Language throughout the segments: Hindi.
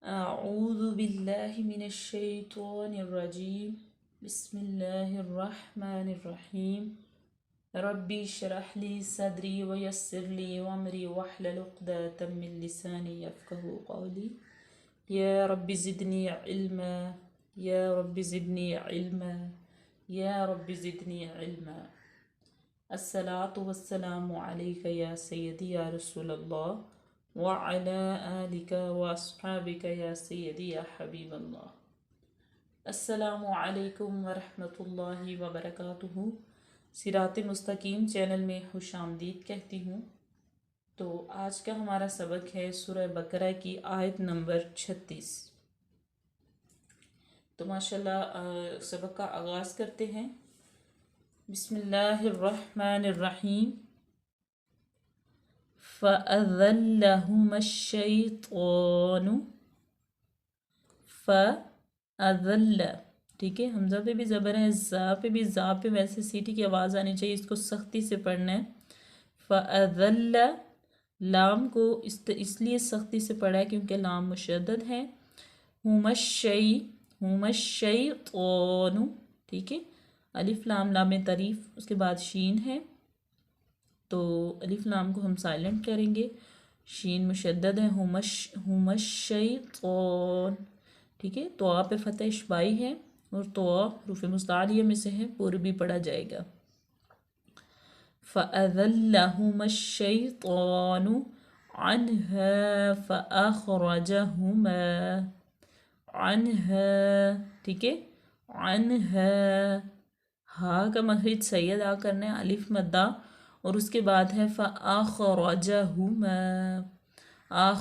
अऊज़ु बिल्लाहि मिनश शैतानिर रजीम बिस्मिल्लाहिर रहमानिर रहीम रब्बी इश्रह ली सदरी व यस्सिर ली अमरी वहलुल उक़दतम मिन लिसानी यफ़क़हू क़ौली या रब्बी ज़िदनी इल्मा या रब्बी ज़िदनी इल्मा या रब्बी ज़िदनी इल्मा। अस्सलातु वस्सलामु अलैका या सय्यदी या रसूलल्लाह व अला आलिका व अस्हाबिका या सय्यदी या हबीबल्लाह। अस्सलामु अलैकुम व रहमतुल्लाहि व बरकातुहू। सिरात मुस्तकीम चैनल में खुश आमदीद कहती हूँ। तो आज का हमारा सबक है सूरह बकरा की आयत नंबर 36। तो माशाल्लाह सबक का आगाज़ करते हैं। बिस्मिल्लाहिर्रहमानिर्रहीम। फ़अज़ल्लहुमश्शैतानु फ़अज़ल्ल, ठीक है, हमज़ा पे भी ज़बर है, ज़ा पे भी, ज़ा पे वैसे सीटी की आवाज़ आनी चाहिए, इसको सख्ती से पढ़ना है। फ़अज़ल्ल, लाम को इसलिए सख्ती से पढ़ा है क्योंकि लाम मुशद्दद है। हुमश्शैतानु, ठीक है, अलिफ लाम लाम तारीफ़, उसके बाद शीन है, तो अलिफ लाम को हम साइलेंट करेंगे, शीन मुशद्दद है। हुमश्शैतान, ठीक है, तो पे फ़तह इशबाई है और तो रूफ़ मुस्तालिया में से है, पूर्व भी पढ़ा जाएगा। फ़अज़ल्लहुमश्शैतानु अन्हा फ़अख़रजहुमा, अन्हा, ठीक है, अन्हा, हा का मखरिज सही अदा करना है, अलिफ मद्दा, और उसके बाद है फ़अख़रजहुमा। आख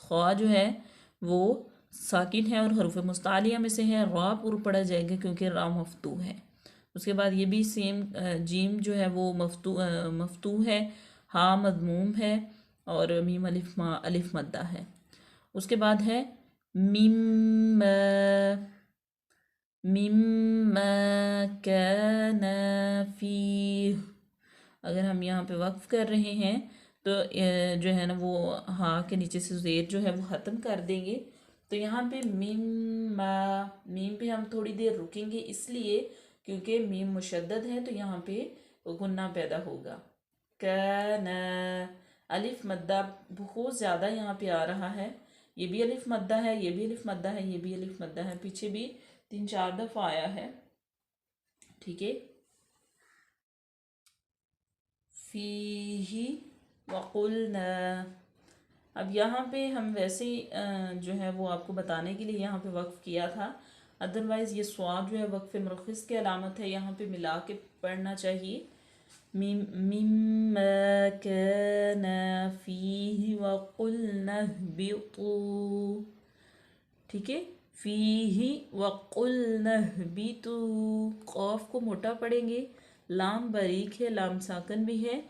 ख्वा जो है वो साकिन है और हरूफ मुस्तालिया में से है, रा पूर्व पढ़ा जाएगा क्योंकि रा मफ्तू है। उसके बाद ये भी सेम, जीम जो है वो मफ्तू है, हा मज़मूम है और मीम अलिफ मद्दा है। उसके बाद है मिम्मा, मिम्मा काना फीह। अगर हम यहाँ पे वक्फ कर रहे हैं तो जो है ना वो हाँ के नीचे से ज़ेर जो है वो ख़त्म कर देंगे। तो यहाँ पे मिम्मा, मीम पे हम थोड़ी देर रुकेंगे इसलिए क्योंकि मीम मुशद्दद है, तो यहाँ पे गुन्ना पैदा होगा। काना, अलिफ मद्दा बहुत ज़्यादा यहाँ पे आ रहा है, ये भी अलिफ मद्दा है, ये भी अलिफ मद्दा है, ये भी अलिफ मद्दा है, पीछे भी 3-4 दफ़ा आया है, ठीक है। फीही वक़ुलना, अब यहाँ पे हम वैसे ही जो है वो आपको बताने के लिए यहाँ पे वक्फ किया था, अदरवाइज़ ये स्वाद जो है वक्फ मुरख़िस की अलामत है, यहाँ पे मिला के पढ़ना चाहिए। मिम्मा काना फीही वक़ुलना बितू, ठीक है, फीही वक़ुलना बितू, क़ाफ को मोटा पढ़ेंगे, लाम बारीक है, लाम साकन भी है,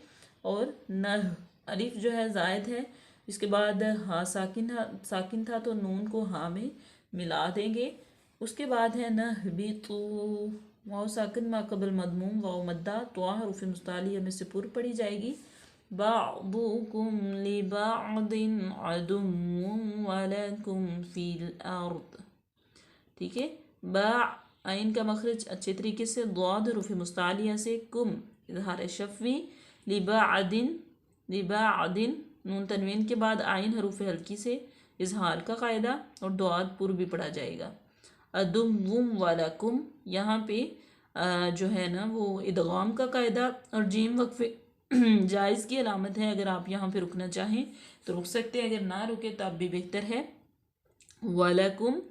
और नह अलिफ जो है ज़ायद है, इसके बाद हा साकिन था तो नून को हा में मिला देंगे। उसके बाद है नह बितू, वाव साकिन मा कबल मदमूम, वाव मद्दा, तो हरूफ मुस्तालिया में से पूर्व पढ़ी जाएगी। बाअदुकुम लिबाअदिन अदुव्वुन वलकुम फिल अर्द, ठीक है। बा आइन का मखरज अच्छे तरीके से, ज़ाद हरूफ मुस्तालिया से, कुम इज़हार शफ़वी, लिबाअदिन, लिबाअदिन नून तनवीन के बाद आइन हरूफ हल्की से इजहार का कायदा, और दुआद पूर्व भी पढ़ा जाएगा। अदुव्वुम वलकुम, यहाँ पे जो है ना वो इदगाम का कायदा, और जीम वक्फे जायज़ की अलामत है, अगर आप यहाँ पे रुकना चाहें तो रुक सकते हैं, अगर ना रुके तो आप भी बेहतर है। वलकुम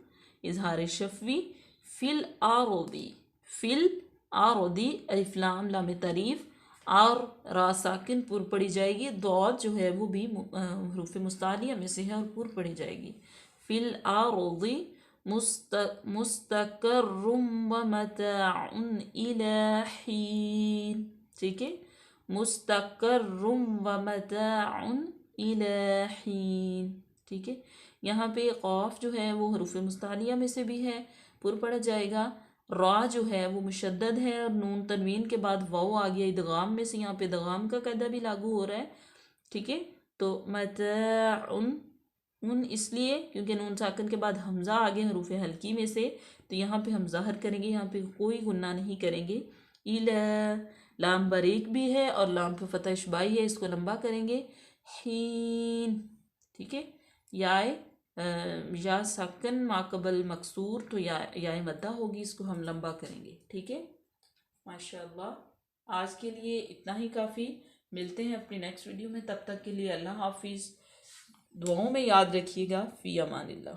इजहार शफ़वी, फिल आरोदी, फिल आरोदी अलिफ लाम लाम तारीफ़, और रा साकिन पूर्व पढ़ी जाएगी, दौद जो है वो भी हरूफ मुस्तालिया में से है और पूर्व पढ़ी जाएगी। फिल आरोदी मुस्तक़र्रुम व मताउन इला हीन, ठीक है, मुस्तक़र्रुम व मताउन इला हीन, ठीक है। यहाँ पे क़ाफ जो है वो हरूफ मुस्तालिया में से भी है, पूर्व पढ़ा जाएगा। रा जो है वो मुशद्दद है और नून तनवीन के बाद वाव आ गया इदगाम में से, यहाँ पे इदगाम का कायदा भी लागू हो रहा है, ठीक है। तो मताउन उन इसलिए क्योंकि नून साकिन के बाद हमज़ा आ गया हरूफ हल्की में से, तो यहाँ पे हम ज़ाहिर करेंगे, यहाँ पे कोई गुन्ना नहीं करेंगे। इला, लाम बारीक भी है और लाम पे फतह इशबाई है, इसको लंबा करेंगे। हीन, ठीक है। याय या साकिन माकबल मकसूर, तो याय मद्दा होगी, इसको हम लंबा करेंगे, ठीक है। माशाअल्लाह, आज के लिए इतना ही काफ़ी। मिलते हैं अपनी नेक्स्ट वीडियो में, तब तक के लिए अल्लाह हाफिज़। दुआओं में याद रखिएगा। फ़ी अमानिल्लाह।